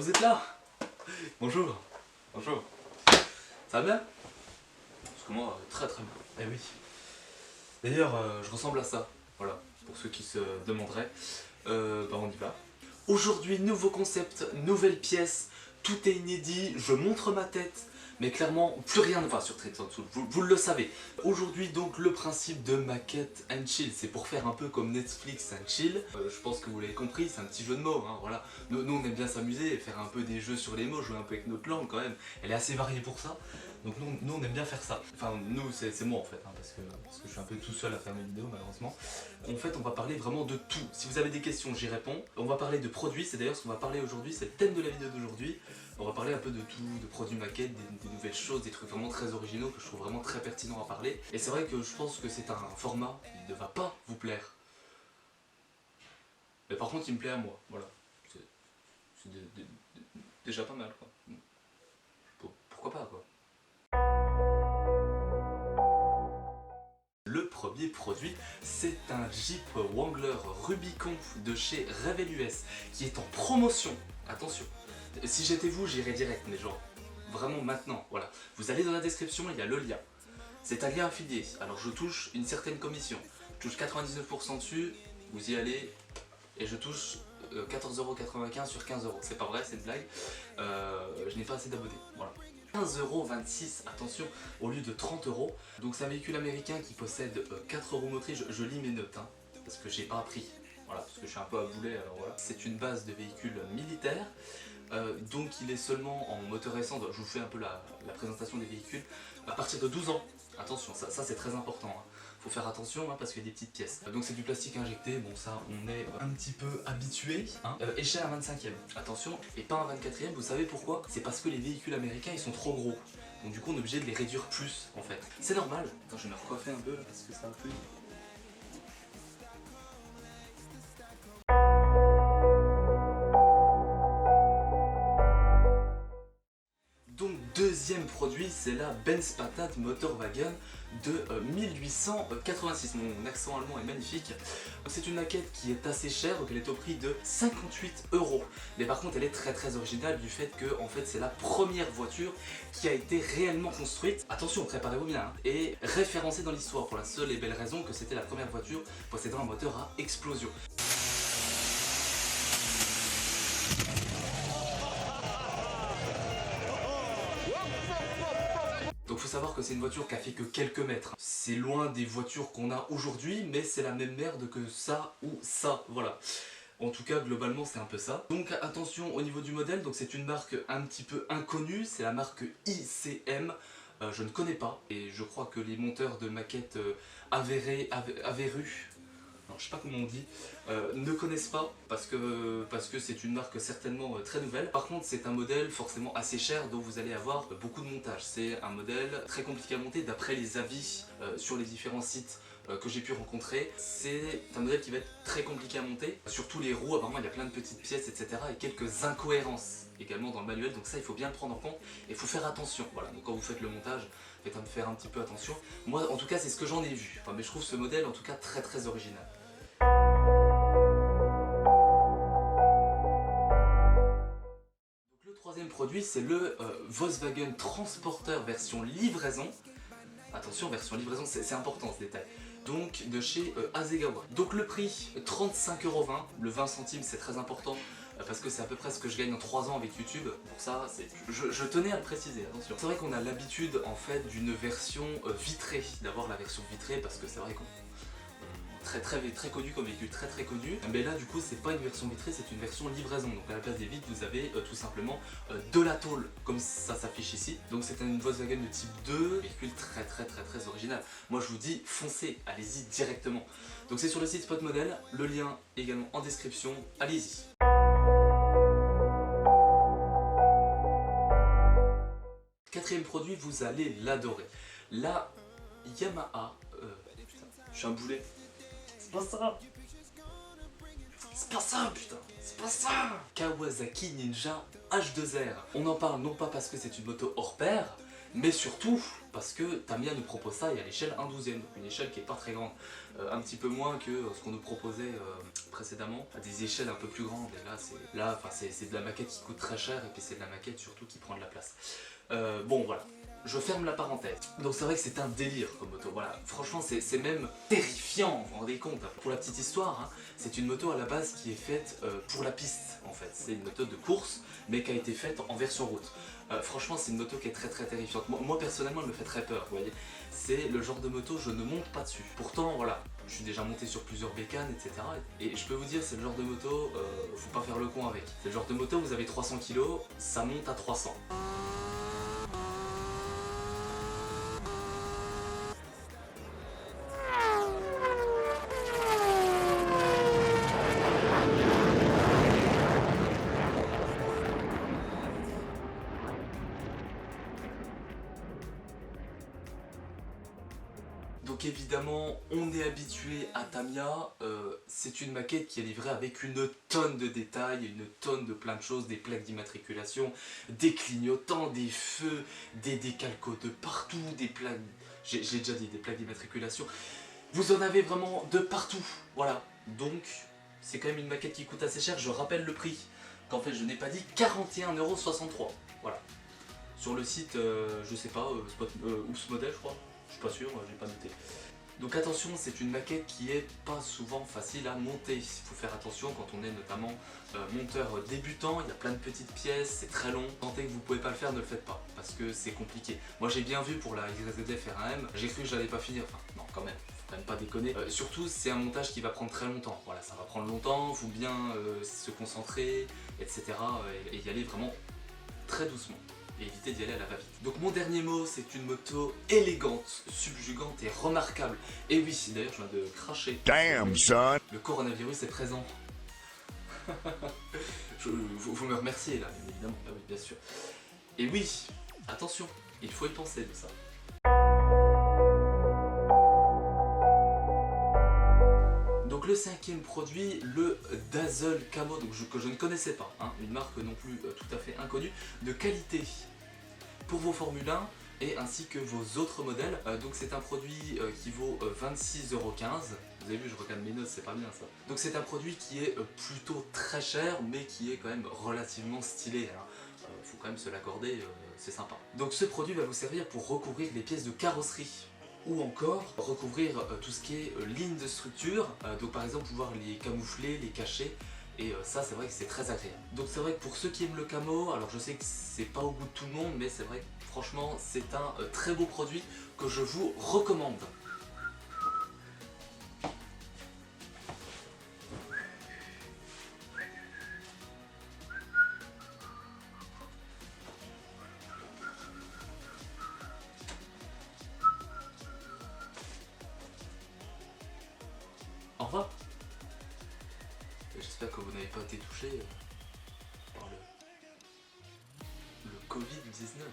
vous êtes là? Bonjour. Bonjour. Ça va bien? Parce que moi, très très bien. Eh oui. D'ailleurs, je ressemble à ça. Voilà, pour ceux qui se demanderaient. On y va. Aujourd'hui, nouveau concept, nouvelle pièce. Tout est inédit, je montre ma tête. Mais clairement, plus rien ne va sur Trade Soul, vous le savez. Aujourd'hui donc le principe de Maquette and Chill, c'est pour faire un peu comme Netflix and Chill. Je pense que vous l'avez compris, c'est un petit jeu de mots, hein, voilà. Nous on aime bien s'amuser, faire un peu des jeux sur les mots, jouer un peu avec notre langue quand même. Elle est assez variée pour ça. Donc nous on aime bien faire ça. Enfin nous c'est moi en fait, hein, parce que je suis un peu tout seul à faire mes vidéos malheureusement. En fait on va parler vraiment de tout. Si vous avez des questions j'y réponds. On va parler de produits, c'est d'ailleurs ce qu'on va parler aujourd'hui, c'est le thème de la vidéo d'aujourd'hui. On va parler un peu de tout, de produits maquettes, des nouvelles choses, des trucs vraiment très originaux que je trouve vraiment très pertinents à parler. Et c'est vrai que je pense que c'est un format qui ne va pas vous plaire. Mais par contre il me plaît à moi, voilà. C'est déjà pas mal quoi. Pourquoi pas quoi. Le premier produit, c'est un Jeep Wrangler Rubicon de chez Revel US qui est en promotion. Attention, si j'étais vous, j'irais direct, mais genre vraiment maintenant. Voilà, vous allez dans la description, il y a le lien. C'est un lien affilié. Alors je touche une certaine commission. Je touche 99% dessus. Vous y allez et je touche 14,95€ sur 15€. C'est pas vrai, c'est une blague. Je n'ai pas assez d'abonnés. Voilà. 15,26€, attention, au lieu de 30€. Donc c'est un véhicule américain qui possède 4 roues motrices. Je lis mes notes, hein, parce que j'ai pas appris. Voilà, parce que je suis un peu à boulet, alors voilà. C'est une base de véhicule militaire. Donc il est seulement en moteur essence. Je vous fais un peu la présentation des véhicules. À partir de 12 ans. Attention, ça c'est très important. Hein. Faut faire attention hein, parce qu'il y a des petites pièces. Donc c'est du plastique injecté, bon ça on est un petit peu habitué. Hein. Échelle à 25e, attention, et pas un 24e, vous savez pourquoi? C'est parce que les véhicules américains ils sont trop gros. Donc du coup on est obligé de les réduire plus en fait. C'est normal. Attends, je vais me recoiffer un peu là, parce que c'est un peu... Deuxième produit, c'est la Benz Patate Motorwagen de 1886. Mon accent allemand est magnifique. C'est une maquette qui est assez chère, donc elle est au prix de 58€. Mais par contre, elle est très originale du fait que en fait, c'est la première voiture qui a été réellement construite. Attention, préparez-vous bien. Hein, et référencée dans l'histoire pour la seule et belle raison que c'était la première voiture possédant un moteur à explosion. Donc faut savoir que c'est une voiture qui a fait que quelques mètres. C'est loin des voitures qu'on a aujourd'hui, mais c'est la même merde que ça ou ça, voilà. En tout cas, globalement, c'est un peu ça. Donc attention au niveau du modèle, donc c'est une marque un petit peu inconnue, c'est la marque ICM. Je ne connais pas, et je crois que les monteurs de maquettes avérus, non, je sais pas comment on dit, ne connaissent pas parce que c'est une marque certainement très nouvelle. Par contre c'est un modèle forcément assez cher dont vous allez avoir beaucoup de montage. C'est un modèle très compliqué à monter d'après les avis sur les différents sites que j'ai pu rencontrer. C'est un modèle qui va être très compliqué à monter. Surtout les roues, apparemment il y a plein de petites pièces etc. et quelques incohérences également dans le manuel, donc ça il faut bien le prendre en compte et il faut faire attention. Voilà, donc quand vous faites le montage, faire un petit peu attention. Moi en tout cas c'est ce que j'en ai vu, enfin, mais je trouve ce modèle en tout cas très original. Donc le troisième produit c'est le Volkswagen Transporter version livraison. Attention, version livraison, c'est important ce détail. Donc de chez Hasegawa. Donc le prix 35,20€, le 20 centimes c'est très important. Parce que c'est à peu près ce que je gagne en 3 ans avec YouTube. Pour ça, je tenais à le préciser, attention. C'est vrai qu'on a l'habitude en fait d'une version vitrée, d'avoir la version vitrée parce que c'est vrai qu'on très connu comme véhicule, très connu. Mais là du coup c'est pas une version vitrée, c'est une version livraison. Donc à la place des vitres vous avez tout simplement de la tôle comme ça s'affiche ici. Donc c'est une Volkswagen de type 2, véhicule très original. Moi je vous dis foncez, allez-y directement. Donc c'est sur le site Spot Model, le lien également en description, allez-y. Quatrième produit, vous allez l'adorer. La Yamaha... putain, je suis un boulet. C'est pas ça. C'est pas ça, putain. C'est pas ça. Kawasaki Ninja H2R. On en parle non pas parce que c'est une moto hors pair, mais surtout parce que Tamiya nous propose ça et à l'échelle 1/12e, donc une échelle qui est pas très grande, un petit peu moins que ce qu'on nous proposait précédemment, à des échelles un peu plus grandes, et là c'est de la maquette qui coûte très cher, et puis c'est de la maquette surtout qui prend de la place. Bon voilà, je ferme la parenthèse. Donc c'est vrai que c'est un délire comme moto, voilà, franchement c'est même terrifiant, vous vous rendez compte. Pour la petite histoire, hein, c'est une moto à la base qui est faite pour la piste en fait, c'est une moto de course mais qui a été faite en version route. Franchement c'est une moto qui est très terrifiante, moi personnellement elle me fait très peur, vous voyez. C'est le genre de moto, je ne monte pas dessus. Pourtant voilà, je suis déjà monté sur plusieurs bécanes, etc. Et je peux vous dire, c'est le genre de moto, faut pas faire le con avec. C'est le genre de moto, vous avez 300 kg, ça monte à 300. Donc évidemment, on est habitué à Tamiya, c'est une maquette qui est livrée avec une tonne de détails, une tonne de plein de choses, des plaques d'immatriculation, des clignotants, des feux, des décalcos de partout, des plaques, j'ai déjà dit, des plaques d'immatriculation. Vous en avez vraiment de partout, voilà. Donc, c'est quand même une maquette qui coûte assez cher, je rappelle le prix, qu'en fait je n'ai pas dit 41,63 €, voilà. Sur le site, je sais pas, Oops Model je crois. Je suis pas sûr, j'ai pas noté. Donc attention, c'est une maquette qui est pas souvent facile à monter. Il faut faire attention quand on est notamment monteur débutant, il y a plein de petites pièces, c'est très long. Tentez que vous pouvez pas le faire, ne le faites pas, parce que c'est compliqué. Moi j'ai bien vu pour la YZF R1M, j'ai cru que j'allais pas finir, enfin non quand même, faut quand même pas déconner. Surtout c'est un montage qui va prendre très longtemps, voilà, ça va prendre longtemps, il faut bien se concentrer, etc. et y aller vraiment très doucement. Et éviter d'y aller à la va-vite. Donc mon dernier mot, c'est une moto élégante, subjugante et remarquable. Et oui, d'ailleurs je viens de cracher. Damn, son. Le coronavirus est présent. Vous me remerciez là, bien évidemment. Ah oui, bien sûr. Et oui, attention, il faut y penser de ça. Donc le cinquième produit, le Dazzle Camo, donc que je ne connaissais pas, hein, une marque non plus tout à fait inconnue, de qualité pour vos Formule 1 et ainsi que vos autres modèles. Donc c'est un produit qui vaut 26,15 €. Vous avez vu, je regarde mes notes, c'est pas bien ça. Donc c'est un produit qui est plutôt très cher, mais qui est quand même relativement stylé, hein. Faut quand même se l'accorder, c'est sympa. Donc ce produit va vous servir pour recouvrir les pièces de carrosserie, ou encore recouvrir tout ce qui est ligne de structure, donc par exemple pouvoir les camoufler, les cacher, et ça c'est vrai que c'est très agréable. Donc c'est vrai que pour ceux qui aiment le camo, alors je sais que c'est pas au goût de tout le monde, mais c'est vrai que franchement c'est un très beau produit que je vous recommande. Au revoir. J'espère que vous n'avez pas été touché par le Covid-19.